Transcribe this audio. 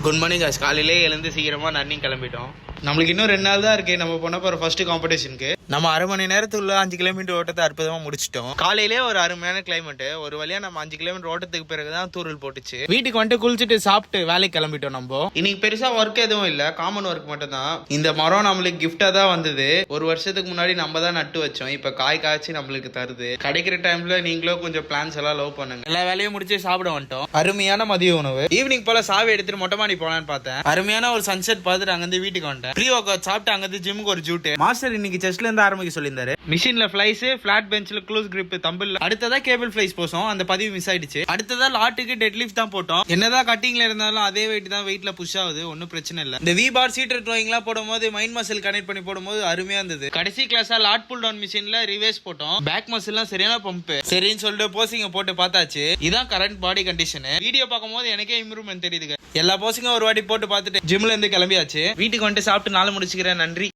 Good morning guys. காலையிலே எழுந்து சீக்கிரமா ரன்னிங் கிளம்பிட்டோம். நம்மளுக்கு இன்னும் 2 நாள் தான் இருக்கு நம்ம போன போற ஃபர்ஸ்ட் காம்படிஷனுக்கு. நம்ம 1/2 மணி நேரத்துக்குள்ள 5 கிலோமீட்டர் ஓட்டத்தை அற்புதமா முடிச்சிட்டோம். காலையிலே ஒரு அருமையான கிளைமேட். ஒரு வழியா நம்ம 5 கிலோமீட்டர் ஓட்டத்துக்கு பிறகுதான் தூரல் போட்டுச்சு. வீட்டுக்கு வந்துட்டு குளிச்சுட்டு சாப்பிட்டு வேலைக்கு கிளம்பிட்டோம். நம்ம இன்னைக்கு பெருசா ஒர்க் எதுவும் இல்ல, காமன் ஒர்க் மட்டும் தான். இந்த மரம் நம்மளுக்கு கிஃப்டா தான் வந்தது. ஒரு வருஷத்துக்கு முன்னாடி நம்ம தான் நட்டு வச்சோம். இப்ப காய் காய்ச்சி நம்மளுக்கு தருது. கிடைக்கிற டைம்ல நீங்களும் கொஞ்சம் பிளான்ஸ் எல்லாம் லவ் பண்ணுங்க. எல்லா வேலையும் முடிச்சு சாப்பிட வந்துட்டோம். அருமையான மதிய உணவு. ஈவினிங் போல சாவி எடுத்துட்டு மொட்டை மாடி போலான்னு பார்த்தேன். அருமையான ஒரு சன்செட் பார்த்துட்டு அங்கிருந்து வீட்டுக்கு வந்துட்டேன். ப்ரீ ஒர்க் அவுட் சாப்பிட்டு அங்கிருந்து ஜிம்முக்கு ஒரு ஜூட். மாஸ்டர் இன்னைக்கு செஸ்ட்ல இருந்து ஆரம்பிக்க சொல்லியிருந்தாரு. மிஷின்ல ஃபிளைஸ், பிளாட் பெஞ்ச்ல க்ளோஸ் கிரிப், தம்பிள். அடுத்ததா கேபிள் ஃபிளைஸ் போசோம். அந்த பதிவு மிஸ் ஆயிடுச்சு. அடுத்ததா லாட்டுக்கு டெட் லிஃப்ட் தான் போட்டோம். என்னதான் கட்டிங்ல இருந்தாலும் அதே வெயிட் தான் வெயிட்ல புஷ் ஆகுது. ஒன்னும் பிரச்சனை இல்ல. இந்த வி பார் சீட்டர் ட்ரோயிங் எல்லாம் போடும்போது மைண்ட் மசில் கனெக்ட் பண்ணி போடும்போது அருமையா இருந்தது. கடைசி கிளாஸா லாட் புல் டவுன் மிஷின்ல ரிவேர்ஸ் போட்டோம். பேக் மசில் எல்லாம் சரியான பம்ப். சரின்னு சொல்லிட்டு போசிங்க போட்டு பார்த்தாச்சு. இதான் கரண்ட் பாடி கண்டிஷன். வீடியோ பார்க்கும்போது எனக்கே இம்ப்ரூவ்மெண்ட் தெரியுது. எல்லா போசிங்க ஒரு வாட்டி போட்டு பார்த்துட்டு ஜிம்ல இருந்து கிளம்பியாச்சு. வீட்டுக்கு வந்துட்டு சாப்பிட்டு நாளை முடிச்சுக்கிறேன். நன்றி.